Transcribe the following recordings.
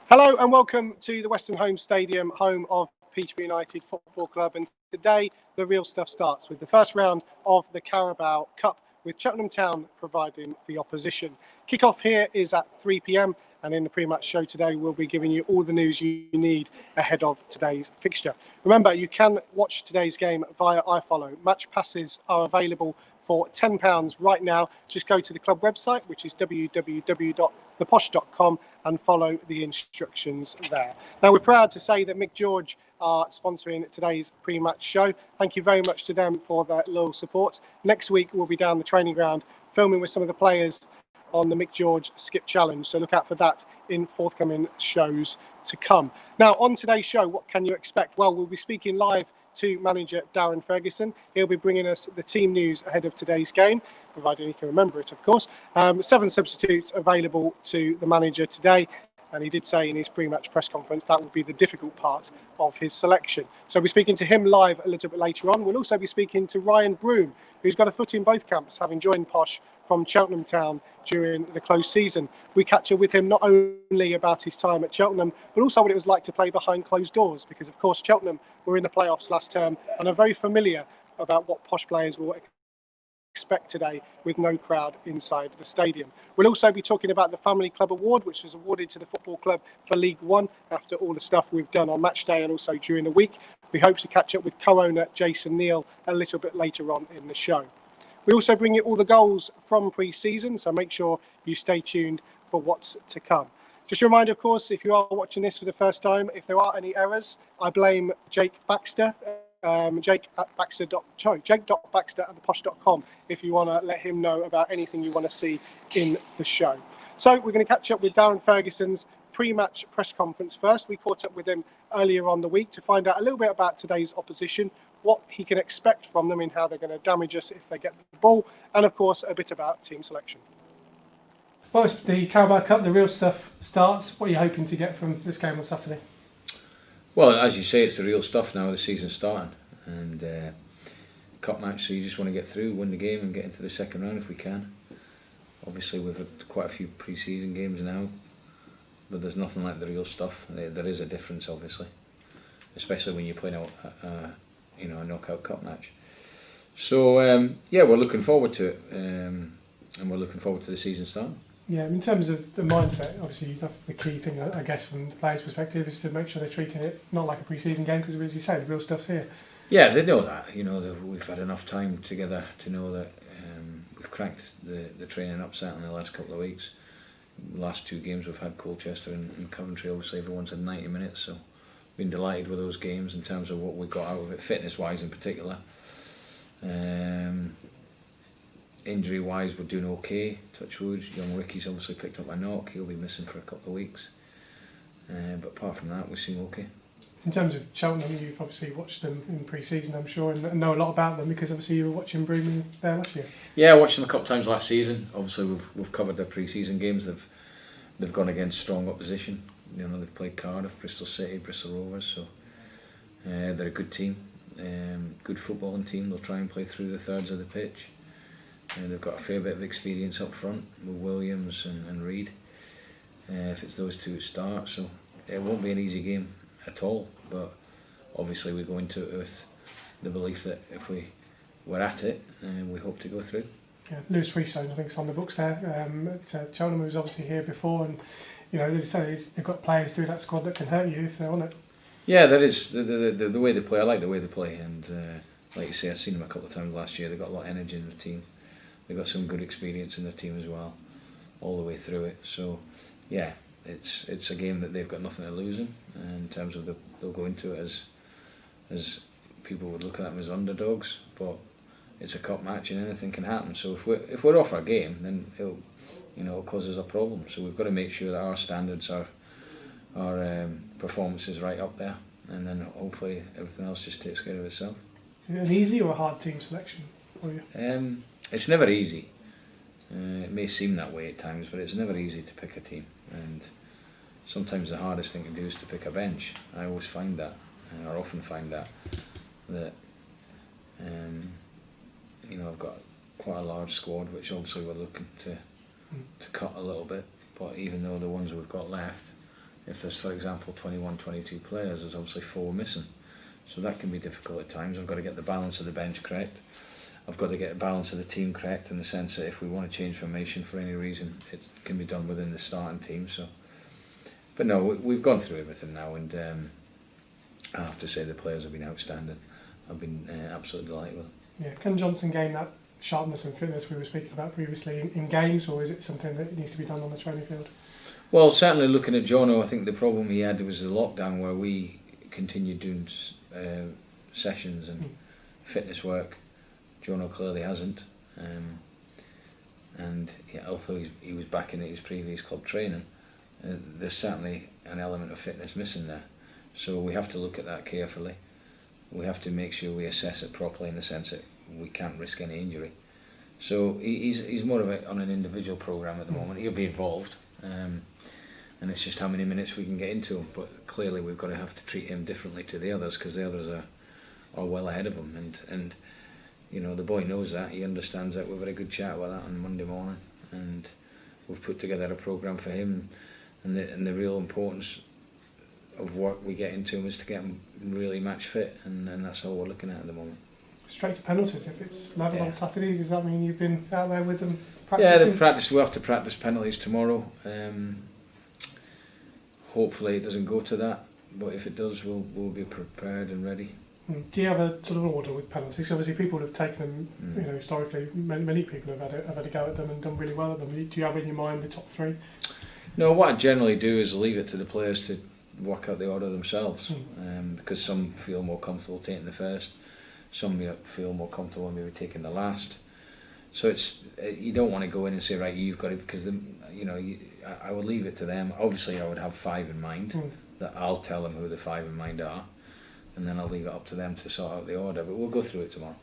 Hello and welcome to the Weston Homes Stadium, home of Peterborough United Football Club. And today the real stuff starts with the first round of the Carabao Cup, with Cheltenham Town providing the opposition. Kick-off here is at 3 p.m. and in the pre-match show today we'll be giving you all the news you need ahead of today's fixture. Remember, you can watch today's game via iFollow. Match passes are available for £10 right now. Just go to the club website, which is www.theposh.com, and follow the instructions there. Now, we're proud to say that Mick George are sponsoring today's pre-match show. Thank you very much to them for their loyal support. Next week, we'll be down the training ground filming with some of the players on the Mick George Skip Challenge, so look out for that in forthcoming shows to come. Now, on today's show, what can you expect? Well, we'll be speaking live to manager Darren Ferguson. He'll be bringing us the team news ahead of today's game, providing he can remember it, of course. 7 substitutes available to the manager today, and he did say in his pre-match press conference that will be the difficult part of his selection. So we'll be speaking to him live a little bit later on. We'll also be speaking to Ryan Broom, who's got a foot in both camps, having joined Posh from Cheltenham Town during the close season. We catch up with him not only about his time at Cheltenham, but also what it was like to play behind closed doors, because of course Cheltenham were in the playoffs last term and are very familiar about what Posh players will expect today with no crowd inside the stadium. We'll also be talking about the Family Club Award, which was awarded to the football club for League One after all the stuff we've done on match day and also during the week. We hope to catch up with co-owner Jason Neale a little bit later on in the show. We also bring you all the goals from pre-season, so make sure you stay tuned for what's to come. Just a reminder, of course, if you are watching this for the first time, if there are any errors, I blame Jake Baxter, Jake.Baxter at theposh.com, if you want to let him know about anything you want to see in the show. So we're going to catch up with Darren Ferguson's pre-match press conference first. We caught up with him earlier on the week to find out a little bit about today's opposition, what he can expect from them and how they're going to damage us if they get the ball, and of course a bit about team selection. Well, it's the Carabao Cup, the real stuff starts. What are you hoping to get from this game on Saturday? Well, as you say, it's the real stuff now, the season's starting, and cup match, so you just want to get through, win the game and get into the second round if we can. Obviously we've had quite a few pre-season games now, but there's nothing like the real stuff. There is a difference, obviously, especially when you're playing a knockout cup match. So we're looking forward to it, and we're looking forward to the season starting. Yeah, in terms of the mindset, obviously that's the key thing, I guess, from the players' perspective, is to make sure they're treating it not like a pre-season game, because as you say, the real stuff's here. Yeah, they know that. You know, we've had enough time together to know that we've cracked the training up certainly the last couple of weeks. The last 2 games we've had Colchester and Coventry, obviously everyone's had 90 minutes, so been delighted with those games in terms of what we got out of it, fitness-wise in particular. Injury-wise, we're doing okay, touch wood. Young Ricky's obviously picked up a knock, he'll be missing for a couple of weeks. But apart from that, we seem okay. In terms of Cheltenham, you've obviously watched them in pre-season, I'm sure, and know a lot about them, because obviously you were watching Broom there last year. Yeah, I watched them a couple of times last season. Obviously we've covered their pre-season games. They've gone against strong opposition. You know, they've played Cardiff, Bristol City, Bristol Rovers, so they're a good team, good footballing team. They'll try and play through the thirds of the pitch. They've got a fair bit of experience up front with Williams and Reid. If it's those two at start, so it won't be an easy game at all, but obviously we go into it with the belief that if we're at it, we hope to go through. Yeah, Lewis Freestone, I think, is on the books there. Cheltenham was obviously here before, and you know, as I say, they've got players through that squad that can hurt you if they're on it. Yeah, there is the way they play. I like the way they play, and like you say, I've seen them a couple of times last year. They've got a lot of energy in the team. They've got some good experience in their team as well, all the way through it. So, yeah, it's a game that they've got nothing to lose in terms of they'll go into it as people would look at them as underdogs, but it's a cup match and anything can happen. So if we're off our game, then it'll cause us a problem. So we've got to make sure that our standards are performance is right up there, and then hopefully everything else just takes care of itself. Is it an easy or a hard team selection for you? It's never easy. It may seem that way at times, but it's never easy to pick a team, and sometimes the hardest thing to do is to pick a bench. I always find that, or often find that I've got quite a large squad, which obviously we're looking to cut a little bit, but even though the ones we've got left, if there's, for example, 21, 22 players, there's obviously 4 missing. So that can be difficult at times. I've got to get the balance of the bench correct. I've got to get the balance of the team correct, in the sense that if we want to change formation for any reason, it can be done within the starting team. So, but no, we've gone through everything now, and I have to say the players have been outstanding. I've been absolutely delighted with them. Yeah, can Johnson gain that sharpness and fitness we were speaking about previously in games, or is it something that needs to be done on the training field? Well, certainly looking at Jono, I think the problem he had was the lockdown, where we continued doing sessions and fitness work. Jono clearly hasn't, and yeah, although he was back in his previous club training, there's certainly an element of fitness missing there. So we have to look at that carefully. We have to make sure we assess it properly, in the sense that we can't risk any injury. So he's more of on an individual programme at the moment. He'll be involved, and it's just how many minutes we can get into him. But clearly we've got to have to treat him differently to the others, because the others are well ahead of him. And you know, the boy knows that, he understands that. We've had a good chat about that on Monday morning, and we've put together a programme for him, and the real importance of what we get into him is to get him really match fit, and that's all we're looking at the moment. Straight to penalties. If it's level on Saturday, does that mean you've been out there with them practicing? Yeah, we have to practice penalties tomorrow. Hopefully it doesn't go to that, but if it does, we'll be prepared and ready. Do you have a sort of order with penalties? Obviously, people have taken them. You know, historically, many people have had a go at them and done really well at them. Do you have in your mind the top 3? No, what I generally do is leave it to the players to work out the order themselves, because some feel more comfortable taking the first, some feel more comfortable maybe taking the last. So it's you don't want to go in and say, right, you've got it, because I would leave it to them. Obviously, I would have 5 in mind, that I'll tell them who the 5 in mind are, and then I'll leave it up to them to sort out the order. But we'll go through it tomorrow.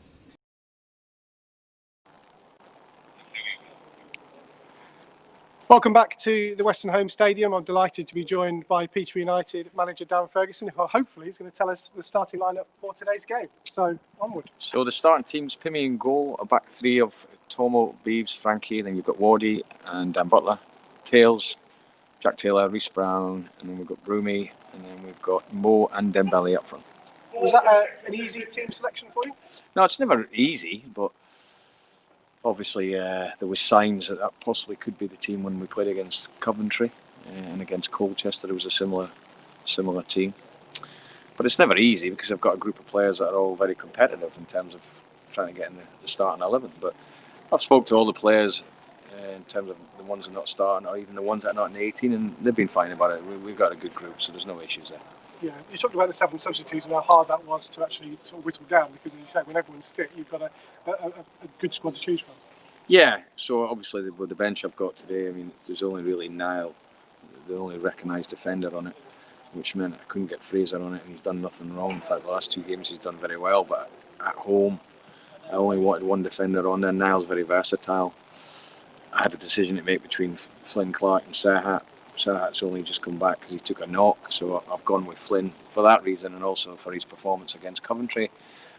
Welcome back to the Weston Homes Stadium. I'm delighted to be joined by Peterborough United manager Darren Ferguson, who hopefully is going to tell us the starting lineup for today's game. So, onward. So the starting team's Pimmy in goal, a back 3 of Tomo, Beeves, Frankie, then you've got Wardy and Dan Butler, Tails, Jack Taylor, Reece Brown, and then we've got Broomy, and then we've got Mo and Dembele up front. Was that an easy team selection for you? No, it's never easy, but obviously there was signs that possibly could be the team when we played against Coventry and against Colchester. There was a similar team, but it's never easy, because I've got a group of players that are all very competitive in terms of trying to get in the starting 11. But I've spoke to all the players in terms of the ones that are not starting, or even the ones that are not in the 18, and they've been fine about it. We've got a good group, so there's no issues there. Yeah, you talked about the 7 substitutes and how hard that was to actually sort of whittle down, because as you say, when everyone's fit, you've got a good squad to choose from. Yeah, so obviously with the bench I've got today, I mean, there's only really Neale, the only recognised defender on it, which meant I couldn't get Fraser on it, and he's done nothing wrong. In fact, the last 2 games he's done very well, but at home I only wanted one defender on there. Niall's very versatile. I had a decision to make between Flynn Clark and Serhat. Serhat's only just come back because he took a knock, so I've gone with Flynn for that reason, and also for his performance against Coventry.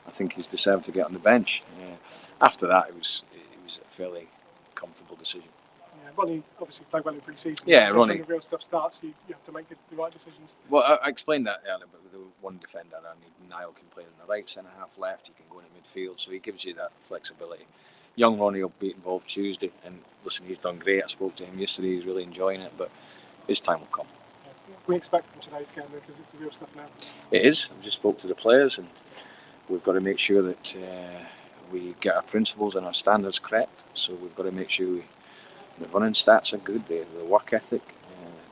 I think he's deserved to get on the bench. After that, it was a fairly comfortable decision. Yeah, Ronnie obviously played well in pre-season. Yeah, Ronnie. When the real stuff starts, you have to make the right decisions. Well, I explained that earlier, but with the one defender, Niall can play in the right, centre half, left. He can go into midfield, so he gives you that flexibility. Young Ronnie will be involved Tuesday, and listen, he's done great. I spoke to him yesterday. He's really enjoying it, but his time will come. Yeah. We expect from today's game, because it's the real stuff now. It is. I just spoke to the players, and we've got to make sure that we get our principles and our standards correct. So we've got to make sure the running stats are good, the work ethic,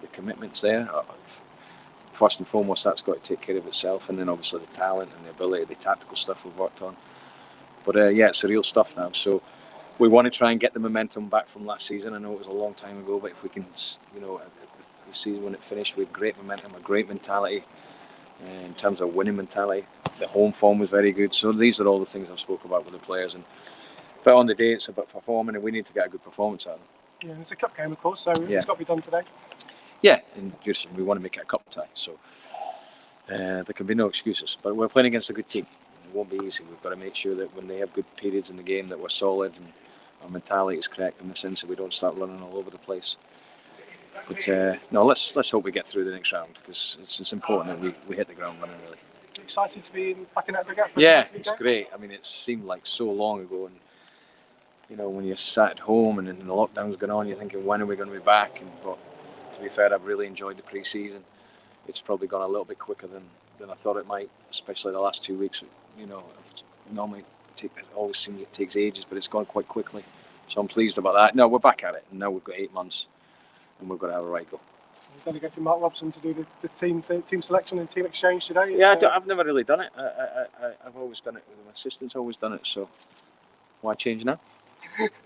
the commitment's there. First and foremost, that's got to take care of itself, and then obviously the talent and the ability, the tactical stuff we've worked on. But yeah, it's the real stuff now. So we want to try and get the momentum back from last season. I know it was a long time ago, but if we can, the season when it finished with great momentum, a great mentality, in terms of winning mentality, the home form was very good. So these are all the things I've spoke about with the players. But on the day, it's about performing, and we need to get a good performance out of them. Yeah, it's a cup game, of course, so it's got to be done today. Yeah, and we want to make it a cup tie, so there can be no excuses. But we're playing against a good team. It won't be easy. We've got to make sure that when they have good periods in the game, that we're solid and our mentality is correct, in the sense that we don't start running all over the place. But no, let's hope we get through the next round, because it's important that we hit the ground running, really. Excited to be back in that big gap? Yeah, it's great. I mean, it seemed like so long ago, and when you're sat at home and the lockdown's going on, you're thinking, when are we going to be back? But to be fair, I've really enjoyed the pre-season. It's probably gone a little bit quicker than I thought it might, especially the last 2 weeks. Normally it always seems it takes ages, but it's gone quite quickly. So I'm pleased about that. No, we're back at it, and now we've got 8 months, and we've got to have a right go. You delegated Mark Robson to do the team selection and team exchange today. Yeah, I've never really done it. I've always done it with my assistants. Always done it. So why change now?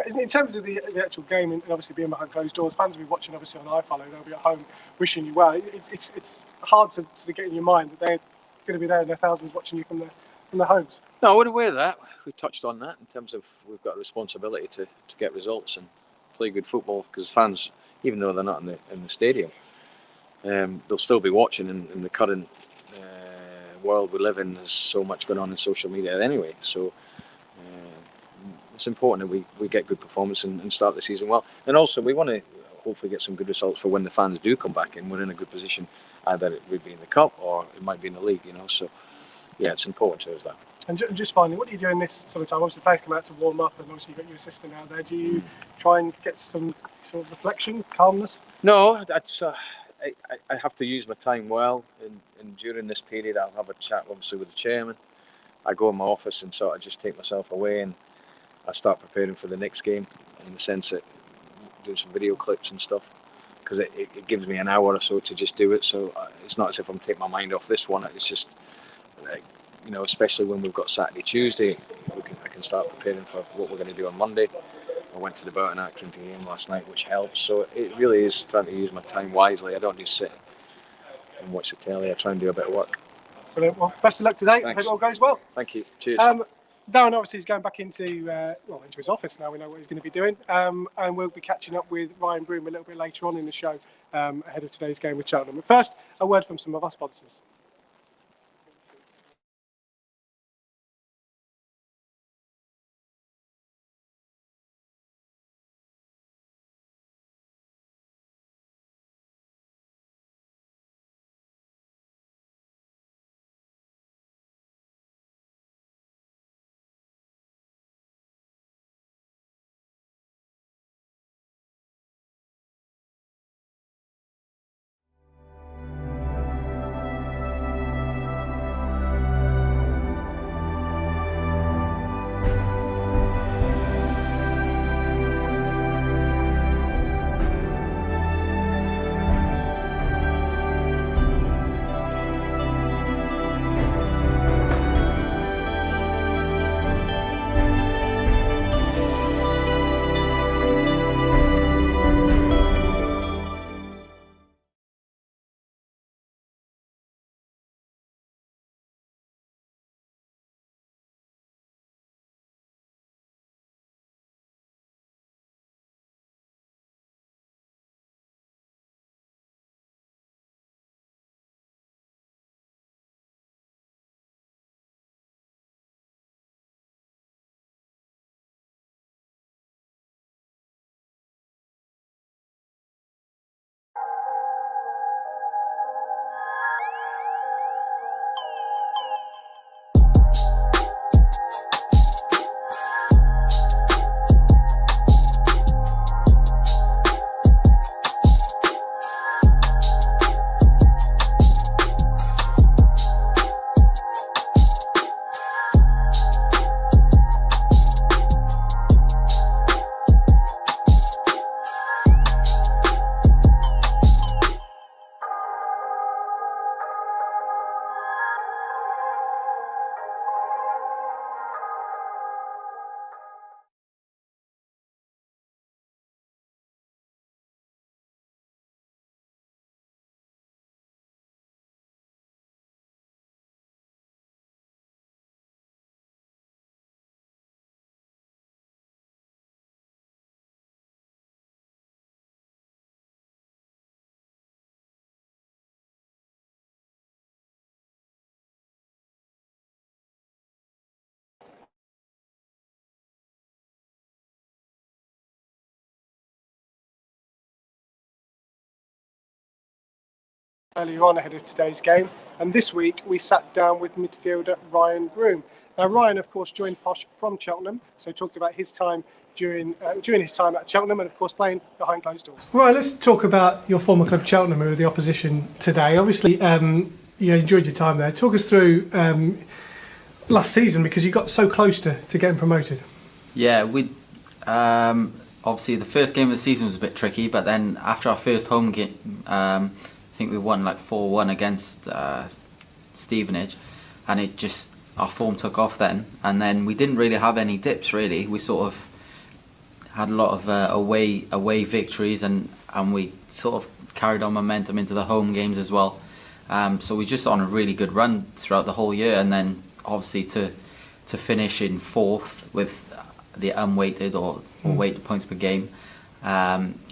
In terms of the actual game, and obviously being behind closed doors, fans will be watching obviously on iFollow. They'll be at home wishing you well. It's hard to get in your mind that they're going to be there in their thousands watching you from the homes. No, we're aware of that. We touched on that in terms of we've got a responsibility to get results and play good football, because fans, even though they're not in the stadium, they'll still be watching. In the current world we live in, there's so much going on in social media anyway. So it's important that we get good performance and start the season well. And also we want to hopefully get some good results for when the fans do come back and we're in a good position. Either it would be in the cup or it might be in the league. So yeah, it's important to us that. And just finally, what do you do in this sort of time? Obviously, players come out to warm up, and obviously you've got your assistant out there. Do you try and get some sort of reflection, calmness? No, I have to use my time well, and during this period I'll have a chat obviously with the chairman. I go in my office and sort of just take myself away, and I start preparing for the next game, in the sense that do some video clips and stuff, because it gives me an hour or so to just do it. So it's not as if I'm taking my mind off this one. It's just especially when we've got Saturday, Tuesday, I can start preparing for what we're going to do on Monday. I went to the Burton Accrington game last night, which helps. So it really is trying to use my time wisely. I don't just sit and watch the telly. I try and do a bit of work. Brilliant. Well, best of luck today. Thanks. I hope it all goes well. Thank you. Cheers. Darren obviously is going back into his office now. We know what he's going to be doing, and we'll be catching up with Ryan Broom a little bit later on in the show ahead of today's game with Cheltenham. But first, a word from some of our sponsors. earlier on ahead of today's game, and this week we sat down with midfielder Ryan Broom. Now Ryan, of course, joined Posh from Cheltenham, so talked about his time during his time at Cheltenham, and of course playing behind closed doors. Right, let's talk about your former club Cheltenham, who were the opposition today. Obviously, you enjoyed your time there. Talk us through last season, because you got so close to getting promoted. Yeah, we obviously the first game of the season was a bit tricky, but then after our first home game, I think we won like 4-1 against Stevenage, and it just, our form took off then, and then we didn't really have any dips really. We sort of had a lot of away victories, and we sort of carried on momentum into the home games as well. So we just on a really good run throughout the whole year, and then obviously to finish in fourth with the unweighted or weighted points per game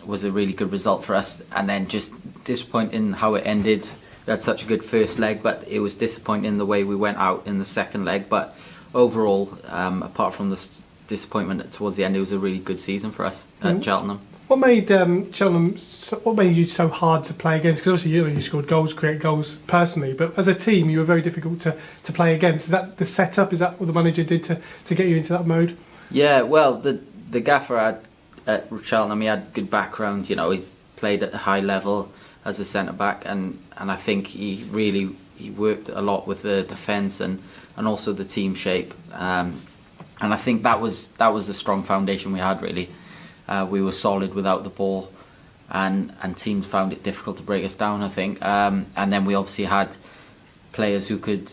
was a really good result for us. And then just disappointing how it ended. We had such a good first leg, but it was disappointing the way we went out in the second leg. But overall, apart from the disappointment towards the end, it was a really good season for us at Cheltenham. What made Cheltenham? What made you so hard to play against? Because obviously you scored goals, create goals personally, but as a team you were very difficult to play against. Is that the setup? Is that what the manager did to get you into that mode? Yeah, well, the gaffer at Cheltenham, he had good background. You know, he played at a high level as a centre back, and I think he worked a lot with the defence and also the team shape. And I think that was the strong foundation we had really. We were solid without the ball, and teams found it difficult to break us down, I think. And then we obviously had players who could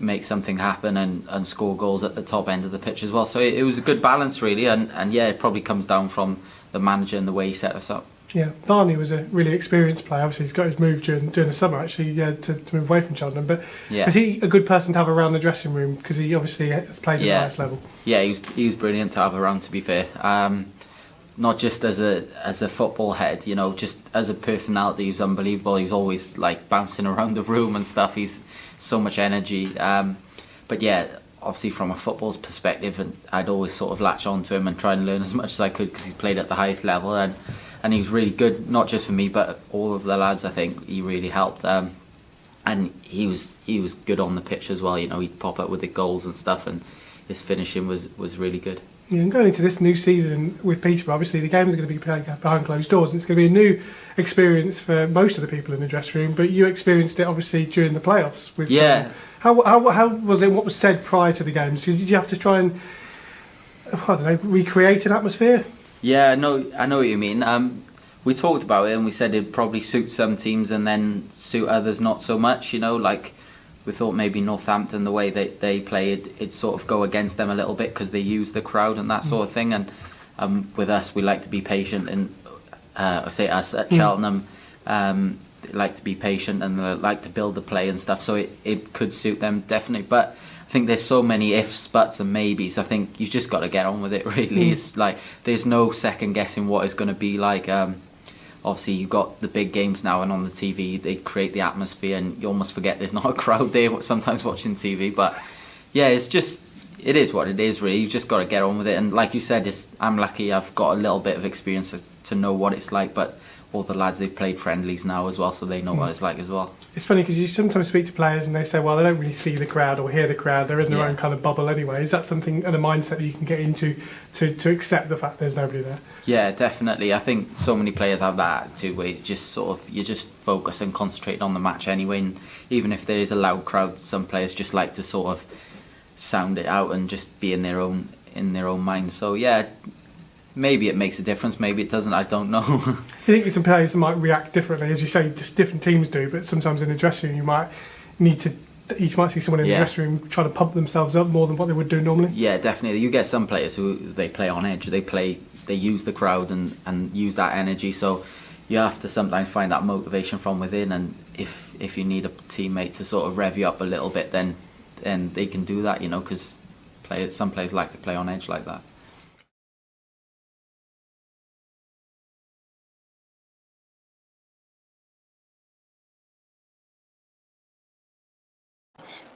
make something happen and score goals at the top end of the pitch as well. So it was a good balance really, and yeah, it probably comes down from the manager and the way he set us up. Yeah, Varney was a really experienced player. Obviously, he's got his move during the summer actually to move away from Cheltenham. But was he a good person to have around the dressing room? Because he obviously has played at the highest level. Yeah, he was brilliant to have around. To be fair, not just as a football head, you know, just as a personality, he was unbelievable. He was always like bouncing around the room and stuff. He's so much energy. But yeah, obviously from a football's perspective, and I'd always sort of latch on to him and try and learn as much as I could, because he played at the highest level, and he was really good, not just for me but all of the lads. I think he really helped, and he was good on the pitch as well. You know, he'd pop up with the goals and stuff, and his finishing was really good. Yeah, and going into this new season with Peterborough, obviously the games are going to be played behind closed doors, and it's going to be a new experience for most of the people in the dressing room. But you experienced it obviously during the playoffs. With how was it? What was said prior to the games? Did you have to try and recreate an atmosphere? Yeah, no, I know what you mean. We talked about it and we said it'd probably suit some teams and then suit others not so much. You know, like we thought maybe Northampton, the way they play, it'd sort of go against them a little bit because they use the crowd and that sort of thing. And with us, we like to be patient, and I say us at Cheltenham, like to be patient and like to build the play and stuff. So it could suit them definitely, but I think there's so many ifs, buts and maybes. I think you've just got to get on with it really. It's like there's no second guessing what it's going to be like. Obviously you've got the big games now, and on the TV they create the atmosphere and you almost forget there's not a crowd there sometimes watching TV. But yeah, it is what it is really. You've just got to get on with it, and like you said, I'm lucky I've got a little bit of experience to know what it's like, but all the lads, they've played friendlies now as well, so they know what it's like as well. It's funny because you sometimes speak to players and they say, well, they don't really see the crowd or hear the crowd, they're in their own kind of bubble anyway. Is that something and a mindset that you can get into to accept the fact there's nobody there? Yeah, definitely. I think so many players have that attitude where you just focus and concentrate on the match anyway, and even if there is a loud crowd, some players just like to sort of sound it out and just be in their own mind. So yeah, maybe it makes a difference, maybe it doesn't, I don't know. You think some players might react differently, as you say, just different teams do, but sometimes in the dressing room you might see someone in the dressing room trying to pump themselves up more than what they would do normally? Yeah, definitely. You get some players who they play on edge, they use the crowd and use that energy, so you have to sometimes find that motivation from within, and if you need a teammate to sort of rev you up a little bit, then they can do that, you know, because some players like to play on edge like that.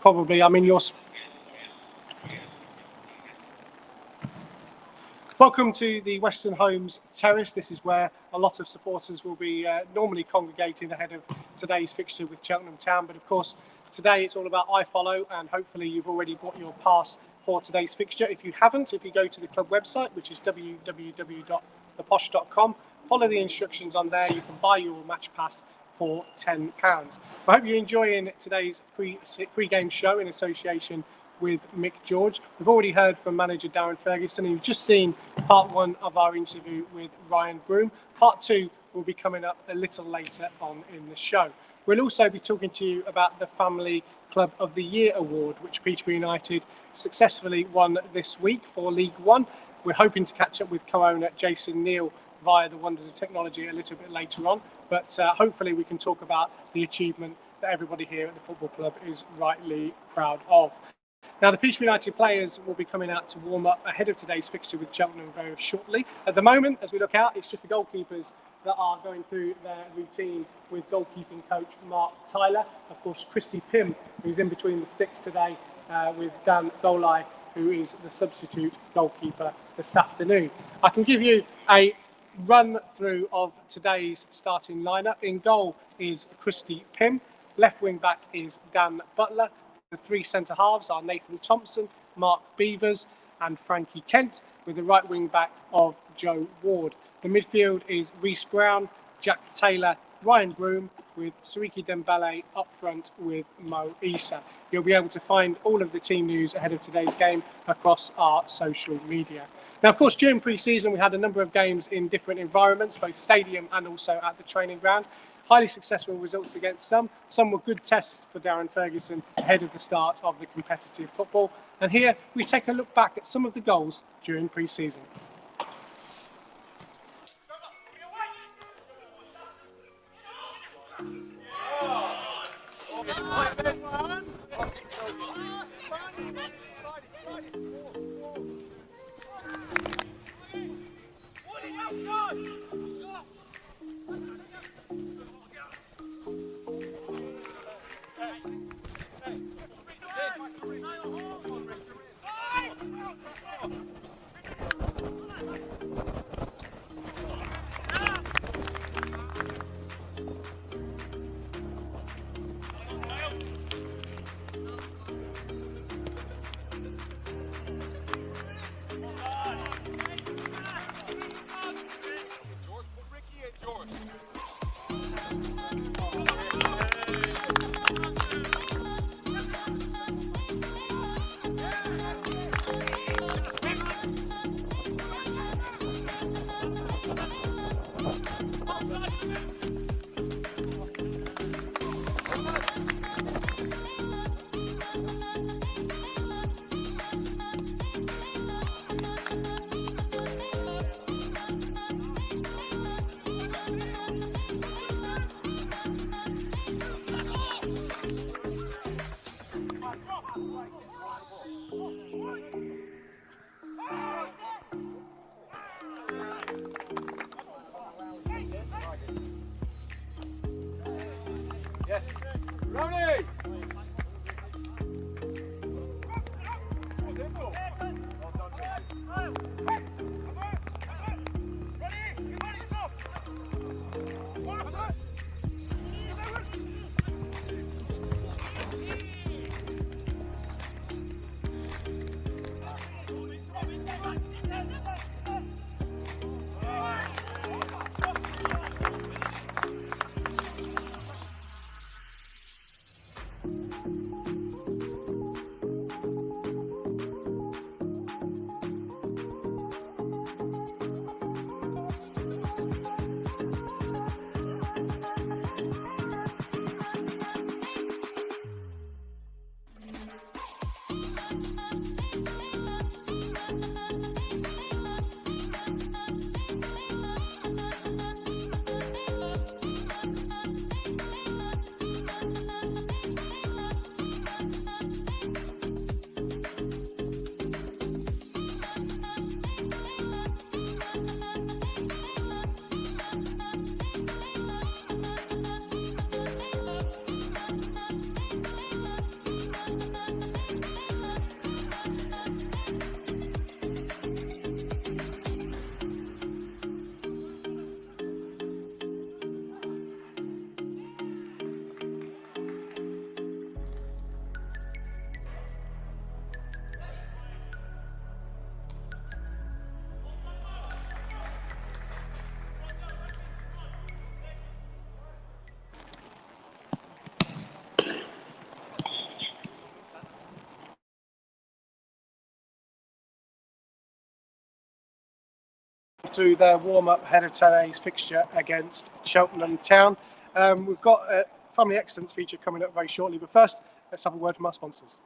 Probably, I mean, Welcome to the Weston Homes Terrace. This is where a lot of supporters will be normally congregating ahead of today's fixture with Cheltenham Town. But of course, today it's all about iFollow, and hopefully you've already bought your pass for today's fixture. If you haven't, if you go to the club website, which is www.theposh.com, follow the instructions on there. You can buy your match pass for £10. I hope you're enjoying today's pre-game show in association with Mick George. We've already heard from manager Darren Ferguson, and you've just seen part one of our interview with Ryan Broom. Part two will be coming up a little later on in the show. We'll also be talking to you about the Family Club of the Year award, which Peterborough United successfully won this week for League One. We're hoping to catch up with co-owner Jason Neale via the wonders of technology a little bit later on, but hopefully we can talk about the achievement that everybody here at the football club is rightly proud of. Now, the Peterborough United players will be coming out to warm up ahead of today's fixture with Cheltenham very shortly. At the moment, as we look out, it's just the goalkeepers that are going through their routine with goalkeeping coach Mark Tyler. Of course, Christy Pym, who's in between the sticks today with Dan Golai, who is the substitute goalkeeper this afternoon. I can give you a run through of today's starting lineup. In goal is Christy Pym. Left wing back is Dan Butler. The three centre halves are Nathan Thompson, Mark Beavers and Frankie Kent, with the right wing back of Joe Ward. The midfield is Reece Brown, Jack Taylor, Ryan Broom, with Siriki Dembele up front with Mo Issa. You'll be able to find all of the team news ahead of today's game across our social media. Now, of course, during pre-season, we had a number of games in different environments, both stadium and also at the training ground. Highly successful results against some. Some were good tests for Darren Ferguson ahead of the start of the competitive football. And here we take a look back at some of the goals during pre-season. through their warm-up ahead of today's fixture against Cheltenham Town. We've got a Family Excellence feature coming up very shortly, but first, let's have a word from our sponsors.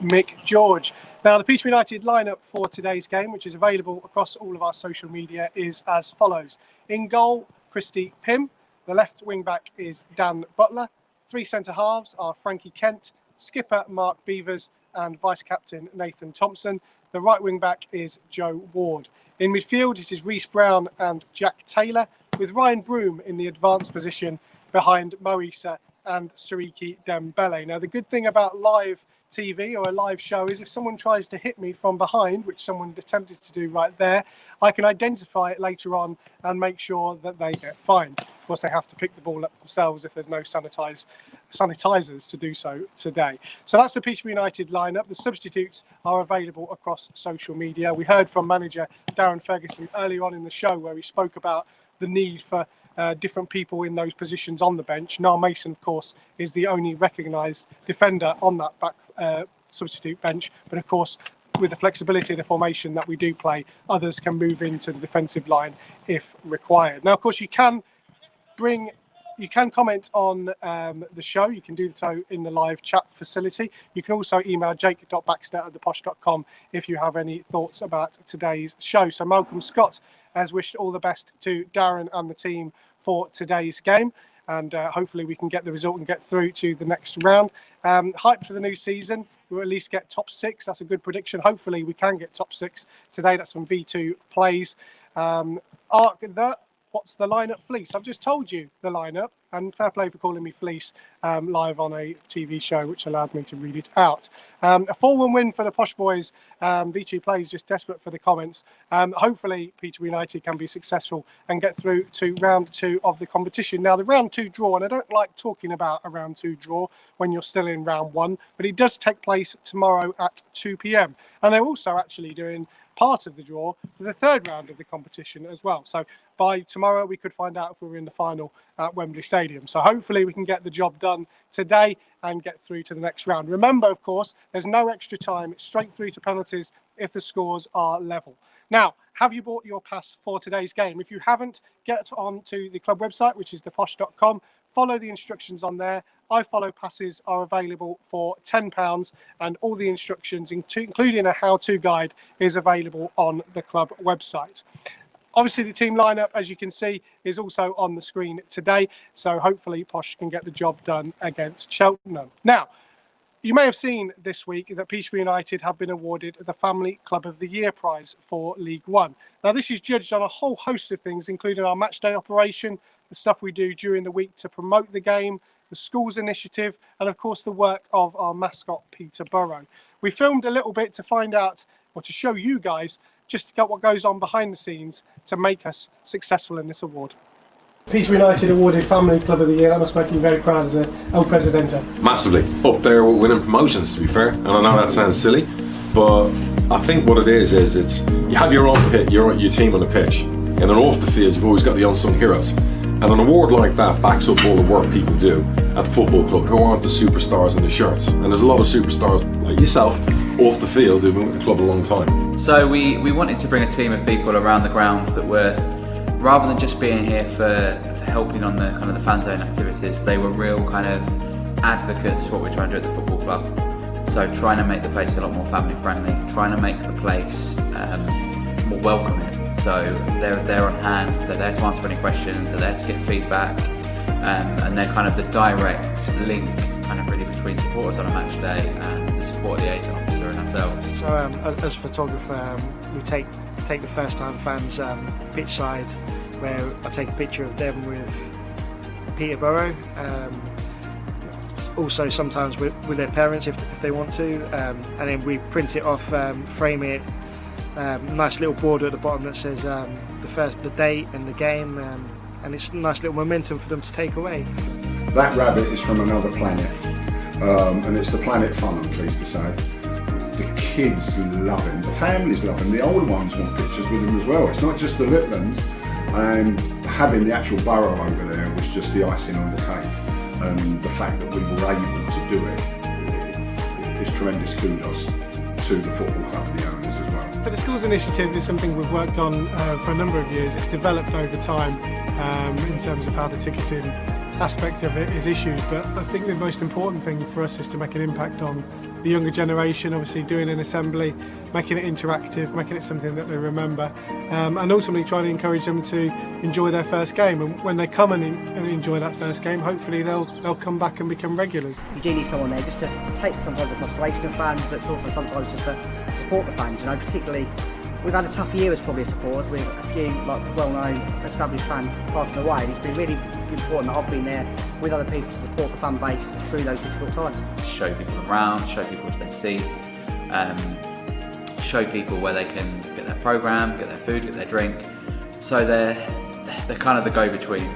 Mick George. Now, the Peterborough United lineup for today's game, which is available across all of our social media, is as follows. In goal, Christy Pym. The left wing back is Dan Butler. Three centre halves are Frankie Kent, skipper Mark Beavers, and vice captain Nathan Thompson. The right wing back is Joe Ward. In midfield, it is Reece Brown and Jack Taylor, with Ryan Broom in the advanced position behind Moisa and Siriki Dembele. Now, the good thing about live TV or a live show is if someone tries to hit me from behind, which someone attempted to do right there, I can identify it later on and make sure that they get fined. Of course, they have to pick the ball up themselves if there's no sanitizers to do so today. So that's the Peterborough United lineup. The substitutes are available across social media. We heard from manager Darren Ferguson earlier on in the show where he spoke about the need for different people in those positions on the bench. Niall Mason, of course, is the only recognised defender on that back substitute bench. But of course, with the flexibility of the formation that we do play, others can move into the defensive line if required. Now, of course, you can comment on the show. You can do so in the live chat facility. You can also email jake.baxter@theposh.com if you have any thoughts about today's show. So Malcolm Scott has wished all the best to Darren and the team for today's game. And hopefully we can get the result and get through to the next round. Hyped for the new season. We'll at least get top six. That's a good prediction. Hopefully we can get top six today. That's from V2 Plays. What's the lineup, Fleece? I've just told you the lineup, and fair play for calling me Fleece live on a TV show, which allows me to read it out. A 4-1 win for the Posh Boys. V2 Plays just desperate for the comments. Hopefully, Peterborough United can be successful and get through to round 2 of the competition. Now, the round 2 draw, and I don't like talking about a round 2 draw when you're still in round 1, but it does take place tomorrow at 2 p.m. And they're also actually doing part of the draw for the third round of the competition as well. So by tomorrow, we could find out if we're in the final at Wembley Stadium. So hopefully we can get the job done today and get through to the next round. Remember, of course, there's no extra time. It's straight through to penalties if the scores are level. Now, have you bought your pass for today's game? If you haven't, get on to the club website, which is theposh.com. Follow the instructions on there. iFollow passes are available for £10, and all the instructions, including a how-to guide, is available on the club website. Obviously, the team lineup, as you can see, is also on the screen today. So hopefully Posh can get the job done against Cheltenham. Now, you may have seen this week that Peterborough United have been awarded the Family Club of the Year prize for League One. Now, this is judged on a whole host of things, including our match day operation, the stuff we do during the week to promote the game, the schools initiative, and of course the work of our mascot Peterborough. We filmed a little bit to find out, or to show you guys, just what goes on behind the scenes to make us successful in this award. Peterborough United awarded Family Club of the Year. That must make you very proud as El Presidente. Massively. Up there with winning promotions, to be fair. And I know that sounds silly, but I think what it is it's you have your own pit, your team on the pitch, and then off the field you've always got the unsung heroes. And an award like that backs up all the work people do at the football club who aren't the superstars in the shirts. And there's a lot of superstars like yourself off the field who've been with the club a long time. So we wanted to bring a team of people around the ground that were, rather than just being here for helping on the kind of the fan zone activities, they were real kind of advocates for what we're trying to do at the football club. So trying to make the place a lot more family friendly, trying to make the place more welcoming. So they're on hand, they're there to answer any questions, they're there to get feedback, and they're kind of the direct link kind of really between supporters on a match day and the support liaison officer and ourselves. So as a photographer, we take the first time fans pitch side, where I take a picture of them with Peterborough, also sometimes with their parents if they want to, and then we print it off, frame it, nice little border at the bottom that says the date and the game, and it's a nice little momentum for them to take away. That rabbit is from another planet, and it's the planet fun, I'm pleased to say. The kids love him, the families love him, the older ones want pictures with him as well. It's not just the little ones, and having the actual borough over there was just the icing on the cake. And the fact that we were able to do it is tremendous kudos to the football club, the owners as well. But the schools initiative is something we've worked on for a number of years. It's developed over time in terms of how the ticketing aspect of it is issued, but I think the most important thing for us is to make an impact on the younger generation, obviously doing an assembly, making it interactive, making it something that they remember, and ultimately trying to encourage them to enjoy their first game. And when they come and enjoy that first game, hopefully they'll come back and become regulars. You do need someone there just to take sometimes the frustration of fans, but also sometimes just to support the fans. You know, particularly we've had a tough year as probably a supporter with a few well-known established fans passing away, and it's been really important that I've been there with other people to support the fan base through those difficult times. Show people around, show people to their seat, show people where they can get their programme, get their food, get their drink. So they're kind of the go-between.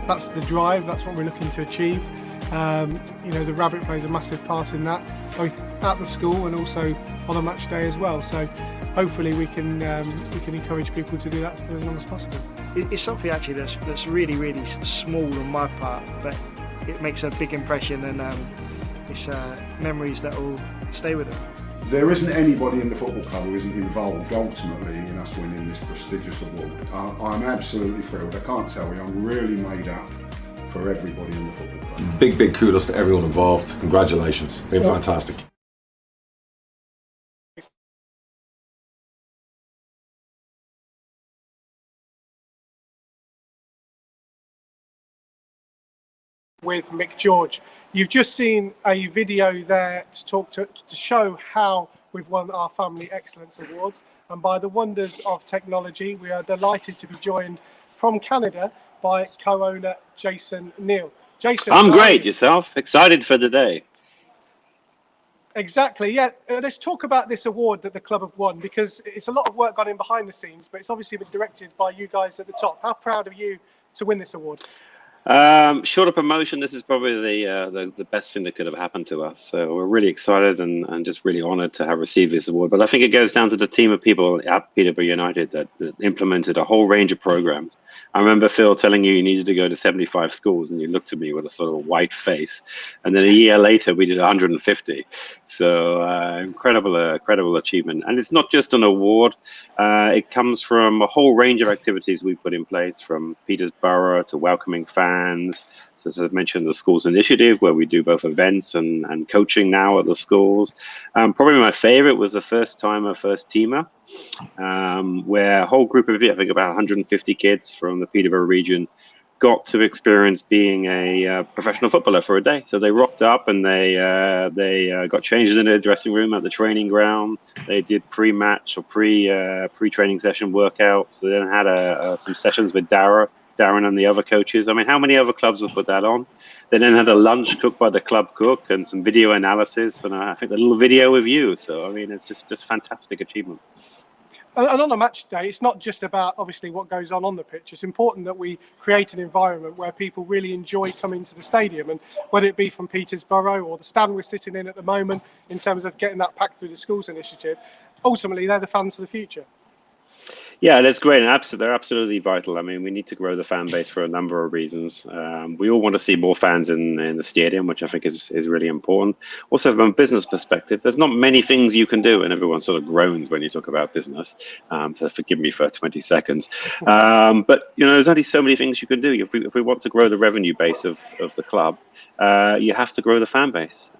That's the drive, that's what we're looking to achieve. The rabbit plays a massive part in that, both at the school and also on a match day as well. So hopefully we can encourage people to do that for as long as possible. It's something actually that's really, really small on my part, but it makes a big impression, and it's memories that will stay with them. There isn't anybody in the football club who isn't involved ultimately in us winning this prestigious award. I'm absolutely thrilled. I can't tell you, I'm really made up for everybody in the football club. Big kudos to everyone involved. Congratulations. Been fantastic. With Mick George. You've just seen a video there to show how we've won our Family Excellence Awards, and by the wonders of technology we are delighted to be joined from Canada by co-owner Jason Neale. Jason, I'm great. Yourself? Excited for the day? Exactly, yeah. Let's talk about this award that the club have won, because it's a lot of work gone in behind the scenes, but it's obviously been directed by you guys at the top. How proud are you to win this award? Short of promotion, this is probably the best thing that could have happened to us. So we're really excited and just really honoured to have received this award. But I think it goes down to the team of people at Peterborough United that implemented a whole range of programs. I remember Phil telling you needed to go to 75 schools, and you looked at me with a sort of white face. And then a year later, we did 150. So incredible achievement. And it's not just an award. It comes from a whole range of activities we put in place, from Peterborough to welcoming fans. So as I mentioned, the schools initiative, where we do both events and coaching now at the schools. Probably my favorite was the first teamer, where a whole group of, I think about 150 kids from the Peterborough region got to experience being a professional footballer for a day. So they rocked up and they got changed in their dressing room at the training ground. They did pre-match or pre-training session workouts. They then had some sessions with Darren and the other coaches. I mean, how many other clubs would put that on? They then had a lunch cooked by the club cook and some video analysis, and I think a little video with you. So I mean, it's just fantastic achievement. And on a match day, it's not just about obviously what goes on the pitch. It's important that we create an environment where people really enjoy coming to the stadium, and whether it be from Peterborough or the stand we're sitting in at the moment, in terms of getting that packed through the schools initiative, ultimately they're the fans of the future. Yeah, that's great. And they're absolutely vital. I mean, we need to grow the fan base for a number of reasons. We all want to see more fans in the stadium, which I think is really important. Also, from a business perspective, there's not many things you can do, and everyone sort of groans when you talk about business. So forgive me for 20 seconds. But, there's only so many things you can do. If we want to grow the revenue base of the club, you have to grow the fan base.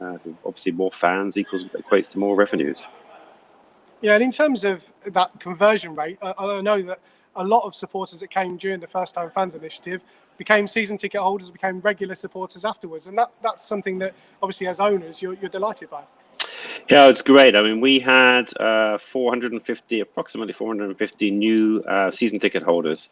Obviously, more fans equates to more revenues. Yeah, and in terms of that conversion rate, I know that a lot of supporters that came during the First Time Fans initiative became season ticket holders, became regular supporters afterwards, and that's something that obviously as owners you're delighted by. Yeah, it's great. I mean, we had approximately 450 new season ticket holders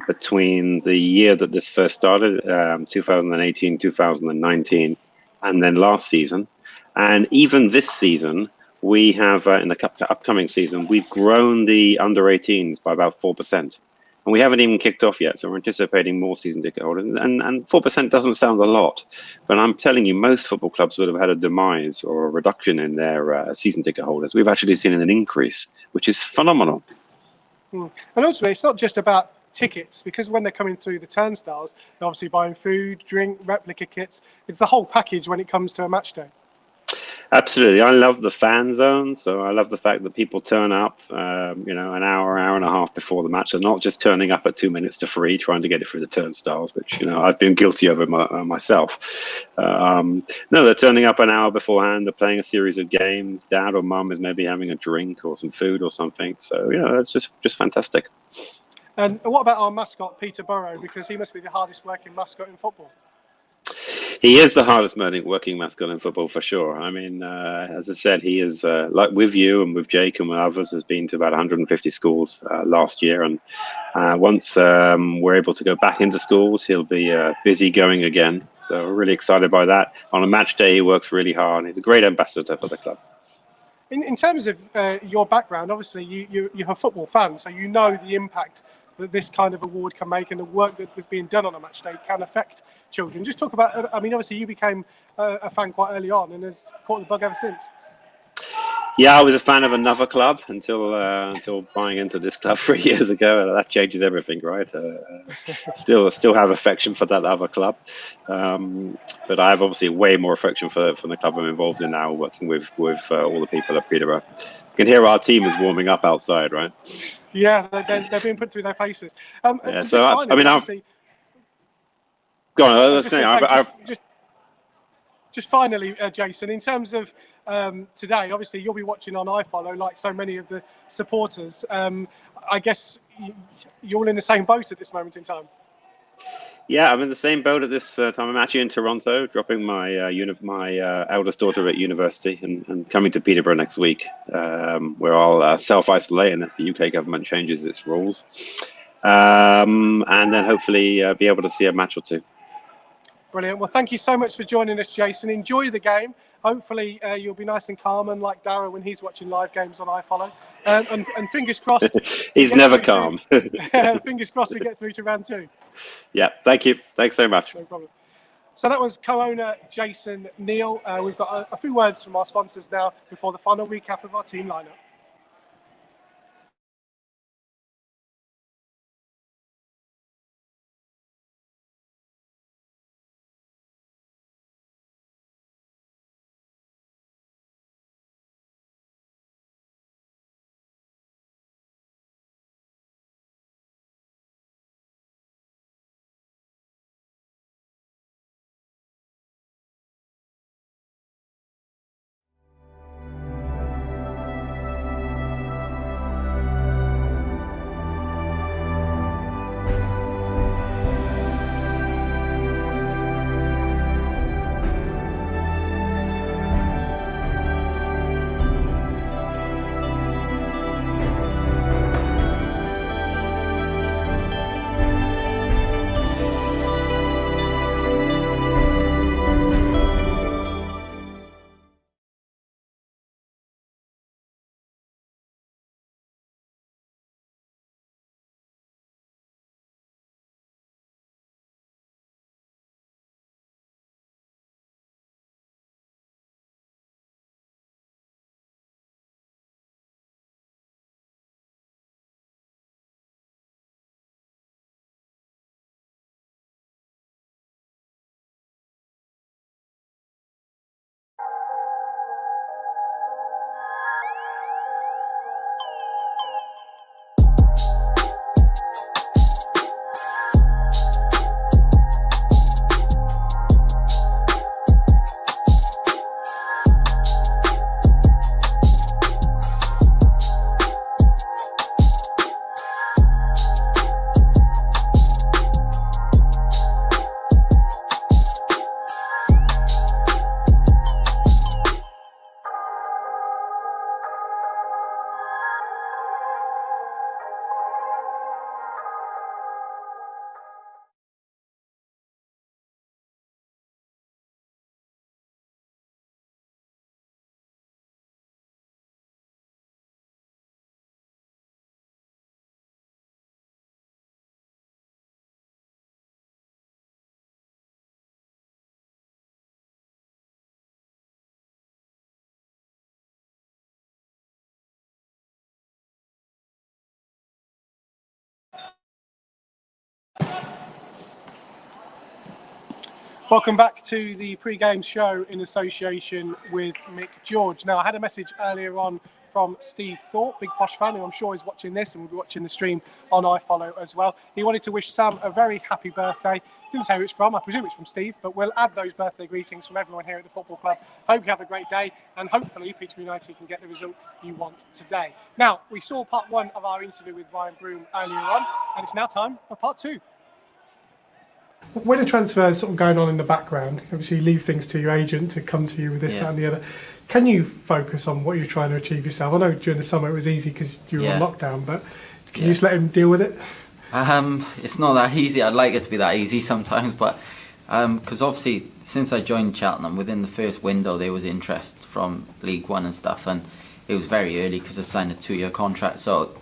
between the year that this first started, 2018, 2019, and then last season. And even this season, we have, in the upcoming season, we've grown the under-18s by about 4%. And we haven't even kicked off yet, so we're anticipating more season ticket holders. And 4% doesn't sound a lot, but I'm telling you, most football clubs would have had a demise or a reduction in their season ticket holders. We've actually seen an increase, which is phenomenal. And ultimately, it's not just about tickets, because when they're coming through the turnstiles, they're obviously buying food, drink, replica kits. It's the whole package when it comes to a match day. Absolutely. I love the fan zone. So I love the fact that people turn up, an hour and a half before the match. They're not just turning up at 2 minutes to free, trying to get it through the turnstiles, which, I've been guilty of it myself. No, they're turning up an hour beforehand. They're playing a series of games. Dad or mum is maybe having a drink or some food or something. So, it's just fantastic. And what about our mascot, Peterborough? Because he must be the hardest working mascot in football. He is the hardest working mascot in football for sure. I mean, as I said, he is like with you and with Jake and with others, has been to about 150 schools last year. And once we're able to go back into schools, he'll be busy going again. So we're really excited by that. On a match day, he works really hard. He's a great ambassador for the club. In terms of your background, obviously you're a football fan, so you know the impact that this kind of award can make, and the work that was being done on a match day can affect children. Just talk about, obviously you became a fan quite early on and has caught the bug ever since. Yeah, I was a fan of another club until buying into this club 3 years ago. That changes everything, right? Still have affection for that other club, but I have obviously way more affection for the club I'm involved in now, working with all the people at Peterborough. You can hear our team is warming up outside, right? Yeah, they're being put through their paces. Yeah, so go on. I was saying, just finally, Jason, in terms of today, obviously you'll be watching on iFollow like so many of the supporters. I guess you're all in the same boat at this moment in time. Yeah, I'm in the same boat at this time. I'm actually in Toronto, dropping my eldest daughter at university and coming to Peterborough next week, where I'll self-isolate unless the UK government changes its rules. And then hopefully be able to see a match or two. Brilliant. Well, thank you so much for joining us, Jason. Enjoy the game. Hopefully you'll be nice and calm and like Darren when he's watching live games on iFollow. And fingers crossed. He's never calm. Fingers crossed we get through to round 2. Yeah, thank you. Thanks so much. No problem. So that was co-owner Jason Neale. We've got a few words from our sponsors now before the final recap of our team lineup. Welcome back to the pre-game show in association with Mick George. Now, I had a message earlier on from Steve Thorpe, big Posh fan, who I'm sure is watching this and will be watching the stream on iFollow as well. He wanted to wish Sam a very happy birthday. Didn't say who it's from. I presume it's from Steve, but we'll add those birthday greetings from everyone here at the football club. Hope you have a great day, and hopefully Peterborough United can get the result you want today. Now, we saw part one of our interview with Ryan Broom earlier on, and it's now time for part two. When a transfer is sort of going on in the background, obviously you leave things to your agent to come to you with this, that and the other. Can you focus on what you're trying to achieve yourself? I know during the summer it was easy because you were on lockdown, but can you just let him deal with it? It's not that easy. I'd like it to be that easy sometimes, but because obviously since I joined Cheltenham, within the first window there was interest from League One and stuff, and it was very early because I signed a 2-year contract, so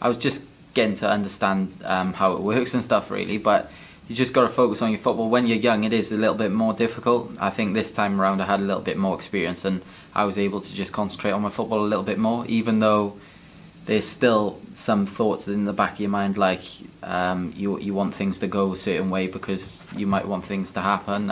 I was just getting to understand how it works and stuff really, but you just got to focus on your football. When you're young, it is a little bit more difficult. I think this time around I had a little bit more experience and I was able to just concentrate on my football a little bit more, even though there's still some thoughts in the back of your mind, like you want things to go a certain way because you might want things to happen.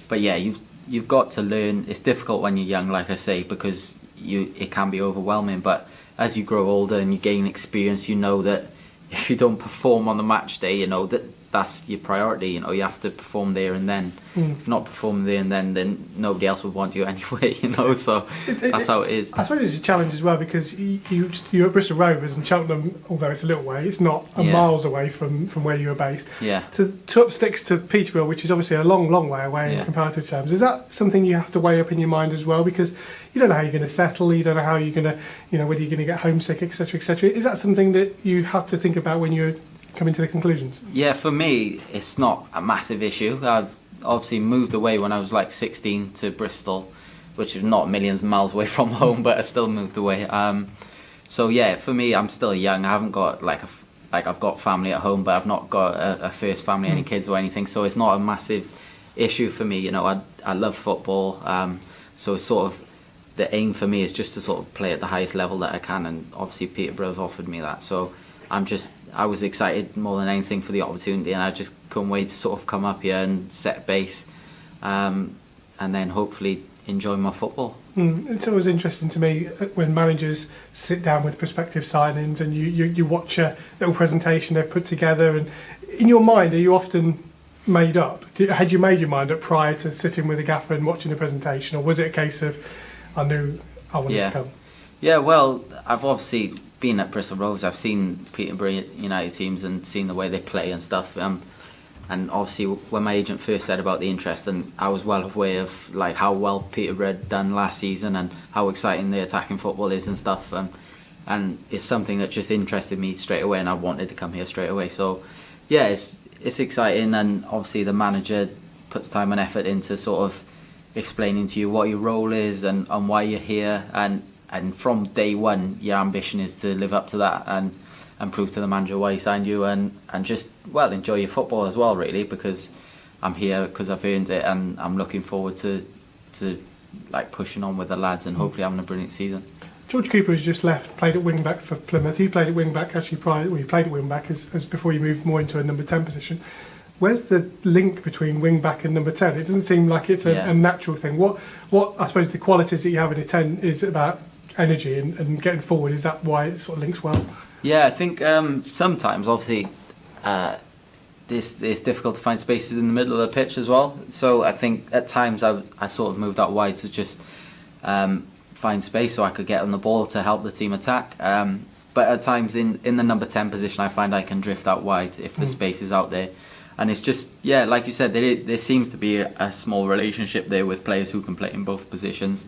But yeah, you've got to learn. It's difficult when you're young, like I say, because it can be overwhelming. But as you grow older and you gain experience, you know that if you don't perform on the match day, you know that's your priority. You know, you have to perform there and then. If not perform there and then nobody else would want you anyway. You know, so that's how it is. I suppose it's a challenge as well because you're at Bristol Rovers and Cheltenham, although it's a little way, it's not miles away from where you were based. Yeah. To up sticks to Peterborough, which is obviously a long way away in comparative terms. Is that something you have to weigh up in your mind as well? Because you don't know how you're going to settle, you don't know how you're going to, whether you're going to get homesick, etc., etc. Is that something that you have to think about when you're coming to the conclusions? Yeah, for me, it's not a massive issue. I've obviously moved away when I was like 16 to Bristol, which is not millions of miles away from home, but I still moved away. So yeah, for me, I'm still young. I haven't got like like I've got family at home, but I've not got a first family, any kids or anything, so it's not a massive issue for me. You know, I love football, so it's sort of the aim for me is just to sort of play at the highest level that I can, and obviously Peterborough have offered me that, so I was excited more than anything for the opportunity, and I just couldn't wait to sort of come up here and set base, and then hopefully enjoy my football. It's always interesting to me when managers sit down with prospective signings and you watch a little presentation they've put together, and in your mind, are you often made up? Had you made your mind up prior to sitting with a gaffer and watching the presentation, or was it a case of I knew I wanted to come? Yeah, well, I've obviously been at Bristol Rovers. I've seen Peterborough United teams and seen the way they play and stuff. And obviously, when my agent first said about the interest, and I was well aware of like how well Peterborough had done last season and how exciting the attacking football is and stuff. And it's something that just interested me straight away, and I wanted to come here straight away. So, yeah, it's exciting, and obviously the manager puts time and effort into sort of explaining to you what your role is and why you're here, and from day one your ambition is to live up to that and prove to the manager why he signed you, and just enjoy your football as well, really, because I'm here because I've earned it, and I'm looking forward to like pushing on with the lads and hopefully having a brilliant season. George Cooper has just left, played at wing back for Plymouth. He played at wing back actually he played at wing back as before you moved more into a number 10 position. Where's the link between wing back and number 10? It doesn't seem like it's a natural thing. What I suppose the qualities that you have in a 10 is about energy and getting forward. Is that why it sort of links well? Yeah, I think sometimes obviously it's difficult to find spaces in the middle of the pitch as well. So I think at times I sort of moved out wide to just find space so I could get on the ball to help the team attack. But at times in the number 10 position, I find I can drift out wide if the space is out there. And it's just, like you said, there seems to be a small relationship there with players who can play in both positions.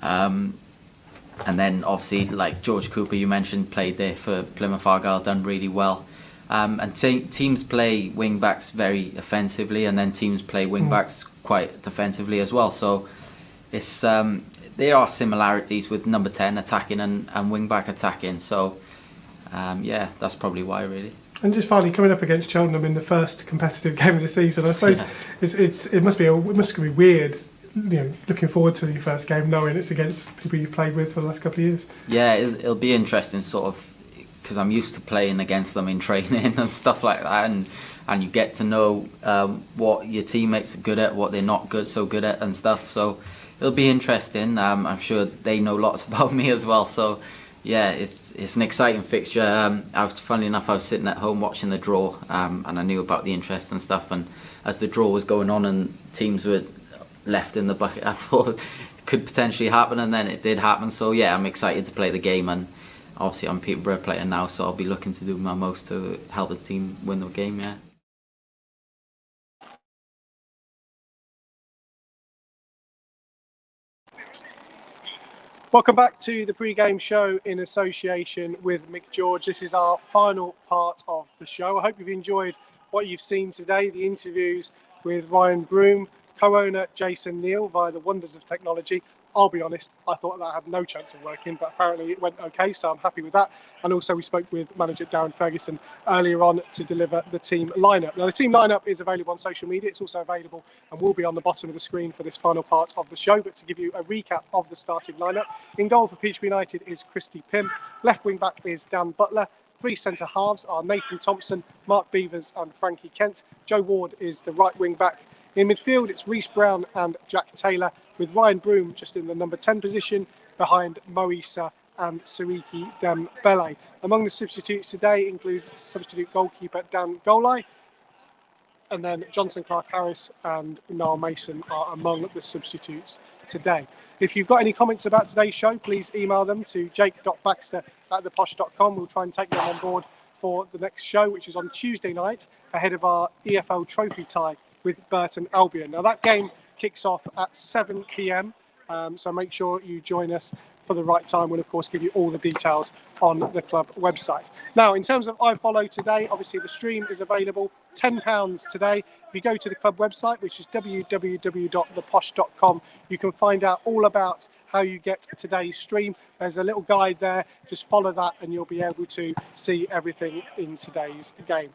And then obviously, like George Cooper, you mentioned, played there for Plymouth Argyle, done really well. And teams play wing backs very offensively, and then teams play wing backs quite defensively as well. So it's there are similarities with number 10 attacking and wing back attacking. So that's probably why, really. And just finally, coming up against Cheltenham in the first competitive game of the season, I suppose it must be weird, looking forward to your first game, knowing it's against people you've played with for the last couple of years. Yeah, it'll be interesting, sort of, because I'm used to playing against them in training and stuff like that, and you get to know what your teammates are good at, what they're not so good at, and stuff. So it'll be interesting. I'm sure they know lots about me as well. So. Yeah, it's an exciting fixture. Funnily enough, I was sitting at home watching the draw, and I knew about the interest and stuff. And as the draw was going on and teams were left in the bucket, I thought it could potentially happen, and then it did happen. So yeah, I'm excited to play the game, and obviously I'm a Peterborough player now, so I'll be looking to do my most to help the team win the game. Yeah. Welcome back to the pre-game show in association with Mick George. This is our final part of the show. I hope you've enjoyed what you've seen today, the interviews with Ryan Broom, co-owner Jason Neale via the wonders of technology. I'll be honest, I thought that had no chance of working, but apparently it went okay, so I'm happy with that. And also we spoke with manager Darren Ferguson earlier on to deliver the team lineup. Now the team lineup is available on social media. It's also available and will be on the bottom of the screen for this final part of the show. But to give you a recap of the starting lineup, in goal for Peterborough United is Christy Pym. Left wing back is Dan Butler. Three centre halves are Nathan Thompson, Mark Beavers and Frankie Kent. Joe Ward is the right wing back. In midfield, it's Reece Brown and Jack Taylor, with Ryan Broom just in the number 10 position behind Moisa and Sariki Dembele. Among the substitutes today include substitute goalkeeper Dan Golai, and then Johnson Clark-Harris and Niall Mason are among the substitutes today. If you've got any comments about today's show, please email them to jake.baxter@theposh.com. We'll try and take them on board for the next show, which is on Tuesday night, ahead of our EFL trophy tie with Burton Albion. Now that game kicks off at 7 p.m, so make sure you join us for the right time. We'll of course give you all the details on the club website. Now in terms of iFollow today, obviously the stream is available, £10 today. If you go to the club website, which is www.theposh.com, you can find out all about how you get today's stream. There's a little guide there. Just follow that and you'll be able to see everything in today's game.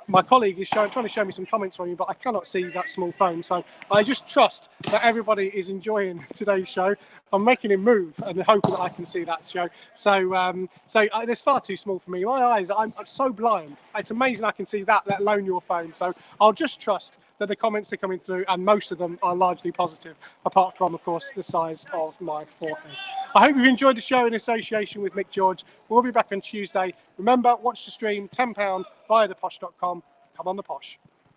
My colleague is trying to show me some comments on you, but I cannot see that small phone. So I just trust that everybody is enjoying today's show. I'm making him move and hoping that I can see that show. So it's far too small for me. My eyes, I'm so blind. It's amazing I can see that, let alone your phone. So I'll just trust that the comments are coming through, and most of them are largely positive, apart from, of course, the size of my forehead. I hope you've enjoyed the show in association with Mick George. We'll be back on Tuesday. Remember, watch the stream, £10 via theposh.com. Come on the Posh.